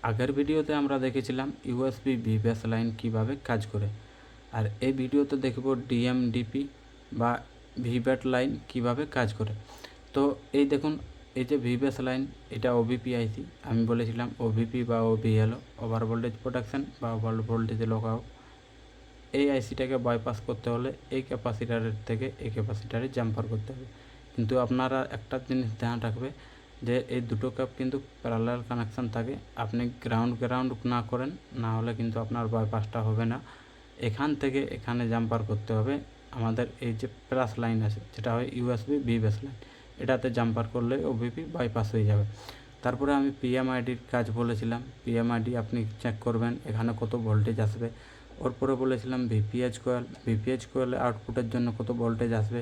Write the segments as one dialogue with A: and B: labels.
A: আগের ভিডিওতে আমরা দেখেছিলাম ইউএসবি ভিভ্যাস লাইন কিভাবে কাজ করে, আর এই ভিডিওতে দেখব ডিএমডিপি বা ভিভ্যাট লাইন কিভাবে কাজ করে। তো এই দেখুন, এই যে ভিভ্যাস লাইন, এটা ওবিপি আইসি। আমি বলেছিলাম ওবিপি বা ওভিএলও, ওভার ভোল্টেজ প্রোটেকশন বা ওভার ভোল্টেজ লক আউট। এই আইসিটাকে বাইপাস করতে হলে এই ক্যাপাসিটারের থেকে এই ক্যাপাসিটারে জাম্পার করতে হবে। কিন্তু আপনারা একটা জিনিস ধ্যান রাখবে যে এই দুটো ক্যাপ কিন্তু প্যারালাল কানেকশান থাকে। আপনি গ্রাউন্ড না করেন, না হলে কিন্তু আপনার বাইপাসটা হবে না। এখান থেকে এখানে জাম্পার করতে হবে। আমাদের এই যে প্লাস লাইন আছে, যেটা হয় ইউএসবি ভিভ্যাস লাইন, এটাতে জাম্পার করলে ওবিপি বাইপাস হয়ে যাবে। তারপরে আমি পিএমআইডির কাজ বলেছিলাম। পিএমআইডি আপনি চেক করবেন এখানে কত ভোল্টেজ আসবে। ওর পরে বলেছিলাম ভিপিএইচ কোয়েলে আউটপুটের জন্য কত ভোল্টেজ আসবে।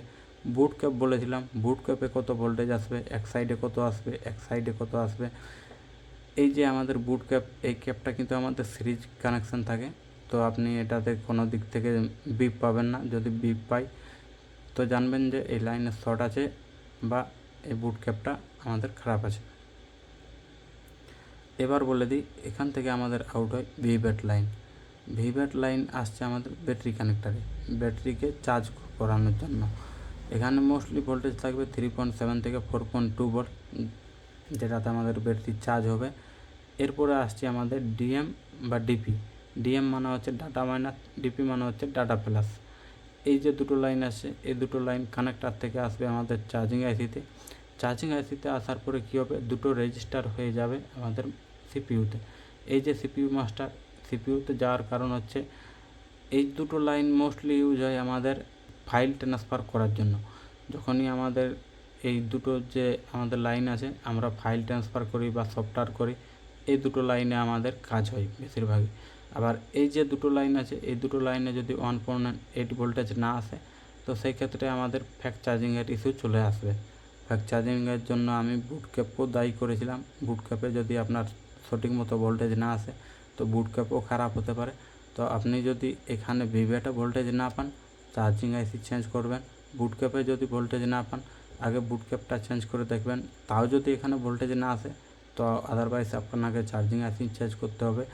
A: বুট ক্যাপ বলেছিলাম, বুট ক্যাপে কত ভোল্টেজ আসবে, এক সাইডে কত আসবে, এক সাইডে কত আসবে। এই যে আমাদের বুট ক্যাপ, এই ক্যাপটা কিন্তু আমাদের সিরিজ কানেকশান থাকে। তো আপনি এটাতে কোনো দিক থেকে বিপ পাবেন না। যদি বিপ পাই তো জানবেন যে এই লাইনের শর্ট আছে বা এই বুট ক্যাপটা আমাদের খারাপ আছে। এবার বলে দিই, এখান থেকে আমাদের আউট হয় ভিভ্যাট লাইন। ভিভ্যাট লাইন আসছে আমাদের ব্যাটারি কানেক্টারে, ব্যাটারিকে চার্জ করানোর জন্য। এখানে মোস্টলি ভোল্টেজ থাকবে 3.7 থেকে 4.2 ভোল্ট, যেটাতে আমাদের ব্যাটারি চার্জ হবে। এরপরে আসছে আমাদের ডিএম বা ডিপি। ডিএম মানে হচ্ছে ডাটা মাইনাস, ডিপি মানে হচ্ছে ডাটা প্লাস। এই যে দুটো লাইন আসছে, এই দুটো লাইন কানেক্টার থেকে আসবে আমাদের চার্জিং আইসিতে। চার্জিং আইসিতে আসার পরে কী হবে, দুটো রেজিস্টার হয়ে যাবে আমাদের সিপিইউতে। এই যে সিপিইউ মাস্টার, সিপিইউতে যাওয়ার কারণ হচ্ছে এই দুটো লাইন মোস্টলি ইউজ হয় আমাদের ফাইল ট্রান্সফার করার জন্য। যখনই আমাদের এই দুটো যে আমাদের লাইন আছে, আমরা ফাইল ট্রান্সফার করি বা সফটওয়্যার করি, এই দুটো লাইনে আমাদের কাজ হয় বেশিরভাগই। আবার এই যে দুটো লাইন আছে, এই দুটো লাইনে যদি 1.8 ভোল্টেজ না আসে, তো সেই ক্ষেত্রে আমাদের ফ্যাক্ট চার্জিংয়ের ইস্যু চলে আসবে। ফ্যাক্ট চার্জিংয়ের জন্য আমি বুট ক্যাপও দায়ী করেছিলাম। বুট ক্যাপে যদি আপনার সঠিক মতো ভোল্টেজ না আসে, তো বুট ক্যাপও খারাপ হতে পারে। তো আপনি যদি এখানে ভিভ্যাটে ভোল্টেজ না পান, চার্জিং আইসি চেঞ্জ করবেন। বুট ক্যাপে যদি ভোল্টেজ না পান, আগে বুট ক্যাপটা চেঞ্জ করে দেখবেন। তাও যদি এখানে ভোল্টেজ না আসে, তো আদারওয়াইজ আপনাকে চার্জিং আইসি চেঞ্জ করতে হবে।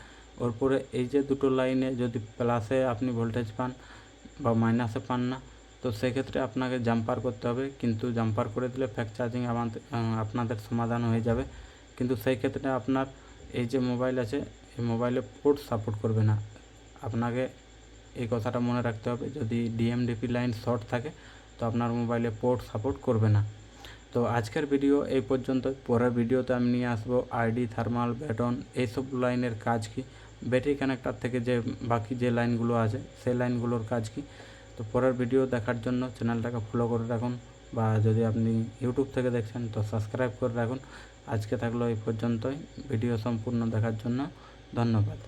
A: ওর পরে এই যে দুটো লাইনে যদি প্লাসে আপনি ভোল্টেজ পান বা মাইনাসে পান না, তো সেক্ষেত্রে আপনাকে জাম্পার করতে হবে। কিন্তু জাম্পার করে দিলে ফ্যাক্ট চার্জিং আপনাদের সমাধান হয়ে যাবে। কিন্তু সেই ক্ষেত্রে আপনার এই যে মোবাইল আছে, এই মোবাইলে পোর্ট সাপোর্ট করবে না। আপনাকে এই কথাটা মনে রাখতে হবে, যদি ডিএমডিপি লাইন শর্ট থাকে তো আপনার মোবাইলে পোর্ট সাপোর্ট করবে না। তো আজকের ভিডিও এই পর্যন্ত। পরের ভিডিওতে আমি নিয়ে আসবো আইডি, থার্মাল, ব্যাটন, এইসব লাইনের কাজ কি, ব্যাটারি কানেক্টার থেকে যে বাকি যে লাইনগুলো আছে সেই লাইনগুলোর কাজ কি। তো পরের ভিডিও দেখার জন্য চ্যানেলটাকে ফলো করে রাখুন, বা যদি আপনি ইউটিউব থেকে দেখছেন তো সাবস্ক্রাইব করে রাখুন। আজকে থাকলো এই পর্যন্তই। ভিডিও সম্পূর্ণ দেখার জন্য ধন্যবাদ।